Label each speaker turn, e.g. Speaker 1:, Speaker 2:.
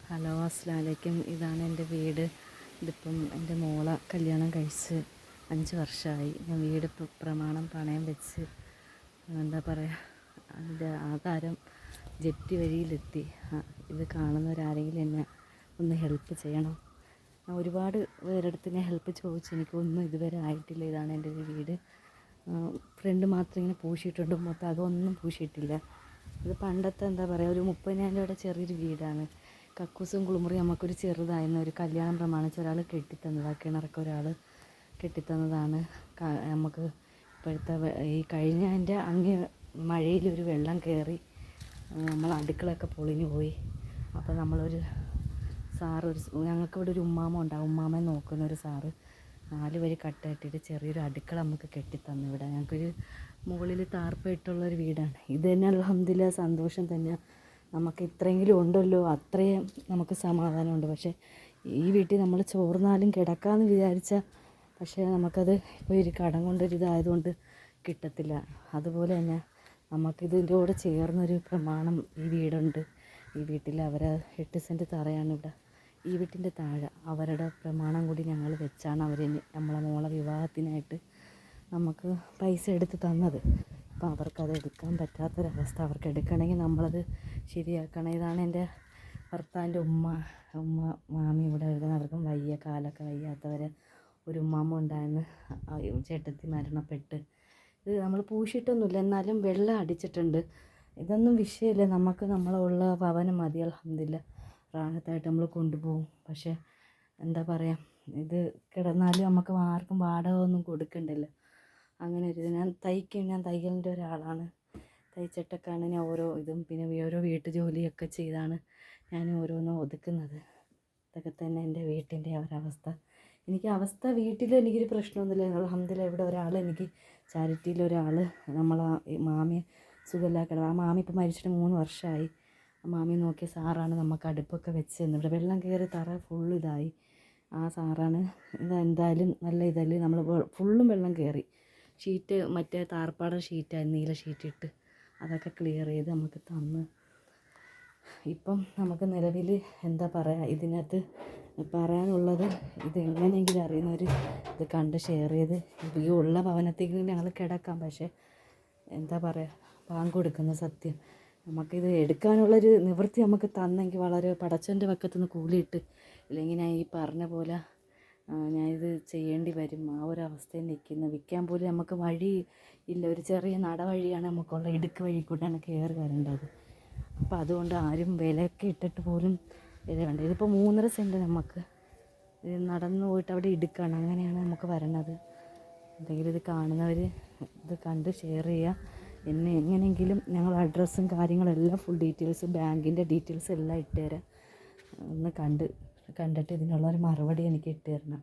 Speaker 1: Hello, അസ്സലാമു അലൈക്കും. ഇതാണ് എൻ്റെ വീട്. ഇതിപ്പം എൻ്റെ മോളെ കല്യാണം കഴിച്ച് 5 വർഷമായി. ഞാൻ വീട് പ്രമാണം പണയം വെച്ച് എന്താ പറയുക, അതിൻ്റെ ആധാരം ജപ്തി വഴിയിലെത്തി. ഇത് കാണുന്നവരാരെങ്കിലും എന്നെ ഒന്ന് ഹെൽപ്പ് ചെയ്യണം. ഞാൻ ഒരുപാട് പേരെടുത്ത് ഞാൻ ഹെൽപ്പ് ചോദിച്ചു, എനിക്കൊന്നും ഇതുവരെ ആയിട്ടില്ല. ഇതാണ് എൻ്റെ ഒരു വീട്. ഫ്രണ്ട് മാത്രം ഇങ്ങനെ പൂശിയിട്ടുണ്ട്, മൊത്തം അതൊന്നും പൂശിയിട്ടില്ല. ഇത് പണ്ടത്തെ എന്താ പറയുക, ഒരു 30,000 രൂപയുടെ ചെറിയൊരു വീടാണ്. കക്കൂസും കുളിമുറി നമുക്കൊരു ചെറുതായിരുന്നു. ഒരു കല്യാണം പ്രമാണിച്ച് ഒരാൾ കെട്ടിത്തന്നതാണ്, കിണറൊക്കെ ഒരാൾ കെട്ടിത്തന്നതാണ്. നമുക്ക് ഇപ്പോഴത്തെ ഈ കഴിഞ്ഞതിൻ്റെ അങ്ങ് മഴയിലൊരു വെള്ളം കയറി നമ്മൾ അടുക്കളയൊക്കെ പൊളിഞ്ഞു പോയി. അപ്പോൾ നമ്മളൊരു സാറ്, ഞങ്ങൾക്കിവിടെ ഒരു ഉമ്മാമ ഉണ്ടാവും, ഉമ്മാമയെ നോക്കുന്ന ഒരു സാറ് 4 വരി കട്ട ഇട്ടിട്ട് ചെറിയൊരു അടുക്കള നമുക്ക് കെട്ടിത്തന്നു. ഇവിടെ ഞങ്ങൾക്കൊരു മുകളിൽ താർപ്പായിട്ടുള്ളൊരു വീടാണ്. ഇത് തന്നെ അൽഹംദുലില്ലാ സന്തോഷം തന്നെ. നമുക്ക് ഇത്രയെങ്കിലും ഉണ്ടല്ലോ, അത്രയും നമുക്ക് സമാധാനമുണ്ട്. പക്ഷേ ഈ വീട്ടിൽ നമ്മൾ ചോർന്നാലും കിടക്കാമെന്ന് വിചാരിച്ചാൽ പക്ഷേ നമുക്കത് ഇപ്പോൾ ഒരു കടം കൊണ്ടൊരിതായതുകൊണ്ട് കിട്ടത്തില്ല. അതുപോലെ തന്നെ നമുക്കിതിൻ്റെ കൂടെ ചേർന്നൊരു പ്രമാണം ഈ വീടുണ്ട്. ഈ വീട്ടിൽ അവരെ 8 സെൻറ്റ് തറയാണ് ഇവിടെ. ഈ വീട്ടിൻ്റെ താഴെ അവരുടെ പ്രമാണം കൂടി ഞങ്ങൾ വെച്ചാണ് അവർ നമ്മളെ മോളെ വിവാഹത്തിനായിട്ട് നമുക്ക് പൈസ എടുത്ത് തന്നത്. അപ്പോൾ അവർക്കത് എടുക്കാൻ പറ്റാത്തൊരവസ്ഥ. അവർക്ക് എടുക്കണമെങ്കിൽ നമ്മളത് ശരിയാക്കണം. ഇതാണ് എൻ്റെ ഭർത്താവിൻ്റെ മാമി ഇവിടെ വരുന്നത്. അവർക്കും വയ്യ, കാലൊക്കെ വയ്യാത്തവരെ ഒരു ഉമ്മാമ്മ ഉണ്ടായിരുന്നു, ചേട്ടത്തി മരണപ്പെട്ട്. ഇത് നമ്മൾ പൂശിയിട്ടൊന്നുമില്ല, എന്നാലും വെള്ളം അടിച്ചിട്ടുണ്ട്. ഇതൊന്നും വിഷയമില്ല, നമുക്ക് നമ്മളുള്ള ഭവനം മതി. അൽഹംദുലില്ലാ റാഹത്തായിട്ട് നമ്മൾ കൊണ്ടുപോകും. പക്ഷേ എന്താ പറയുക, ഇത് കിടന്നാലും നമുക്ക് ആർക്കും വാടക ഒന്നും കൊടുക്കണ്ടല്ലോ. അങ്ങനെ ഒരു ഞാൻ തയ്യലിൻ്റെ ഒരാളാണ്. തയ്ച്ചിട്ടൊക്കെയാണ് ഞാൻ ഓരോ ഇതും പിന്നെ ഓരോ വീട്ടു ജോലിയൊക്കെ ചെയ്താണ് ഞാൻ ഓരോന്നും ഒതുക്കുന്നത്. ഇതൊക്കെ തന്നെ എൻ്റെ വീട്ടിൻ്റെ ഒരവസ്ഥ. അവസ്ഥ വീട്ടിൽ എനിക്കൊരു പ്രശ്നമൊന്നുമില്ല. അൽഹംദുലില്ലാ ഇവിടെ ഒരാൾ എനിക്ക് ചാരിറ്റിയിലൊരാൾ നമ്മളെ മാമിയെ സുഖമില്ലാതെ, ആ മാമി ഇപ്പോൾ മരിച്ചിട്ട് 3 വർഷമായി. ആ മാമി നോക്കിയ സാറാണ് നമുക്ക് അടുപ്പൊക്കെ വെച്ച് തന്നത്. ഇവിടെ വെള്ളം കയറി തറ ഫുള്ള് ഇതായി. ആ സാറാണ് ഇതെന്തായാലും നല്ല ഇതല്ലേ, നമ്മൾ ഫുള്ളും വെള്ളം കയറി. ഷീറ്റ് മറ്റേ താർപ്പാട ഷീറ്റായിരുന്നു, നീല ഷീറ്റിട്ട് അതൊക്കെ ക്ലിയർ ചെയ്ത് നമുക്ക് തന്ന്. ഇപ്പം നമുക്ക് നിലവിൽ എന്താ പറയുക, ഇതിനകത്ത് പറയാനുള്ളത്, ഇത് എങ്ങനെയെങ്കിലും അറിയുന്നവർ ഇത് കണ്ട് ഷെയർ ചെയ്ത് ഈ ഉള്ള ഭവനത്തേക്ക് ഞങ്ങൾ കിടക്കാം. പക്ഷേ എന്താ പറയുക, ബാങ്ക് കൊടുക്കുന്ന സത്യം നമുക്കിത് എടുക്കാനുള്ളൊരു നിവൃത്തി നമുക്ക് തന്നെങ്കിൽ വളരെ പടച്ചവൻ്റെ പക്കത്തുനിന്ന് കൂലിയിട്ട്, ഇല്ലെങ്കിൽ ഞാൻ ഈ പറഞ്ഞ പോലെ ഞാനിത് ചെയ്യേണ്ടി വരും. ആ ഒരവസ്ഥയിൽ നിൽക്കുന്നു. വിൽക്കാൻ പോലും നമുക്ക് വഴി ഇല്ല. ഒരു ചെറിയ നടവഴിയാണ് നമുക്കുള്ള, ഇടുക്ക് വഴി കൂടെയാണ് കയറി വരേണ്ടത്. അപ്പോൾ അതുകൊണ്ട് ആരും വിലയൊക്കെ ഇട്ടിട്ട് പോലും വില വേണ്ട. ഇതിപ്പോൾ 3.5 സെൻറ്റ് നമുക്ക് നടന്നു പോയിട്ട് അവിടെ ഇടുക്കാണ്, അങ്ങനെയാണ് നമുക്ക് വരണത്. എന്തെങ്കിലും ഇത് കാണുന്നവർ ഇത് കണ്ട് ഷെയർ ചെയ്യുക. എന്നെ എങ്ങനെയെങ്കിലും ഞങ്ങൾ അഡ്രസ്സും കാര്യങ്ങളെല്ലാം ഫുൾ ഡീറ്റെയിൽസ്, ബാങ്കിൻ്റെ ഡീറ്റെയിൽസ് എല്ലാം ഇട്ടുതരാം. ഒന്ന് കണ്ടിട്ട് ഇതിനുള്ളൊരു മറുപടി എനിക്ക് ഇട്ട് തരണം.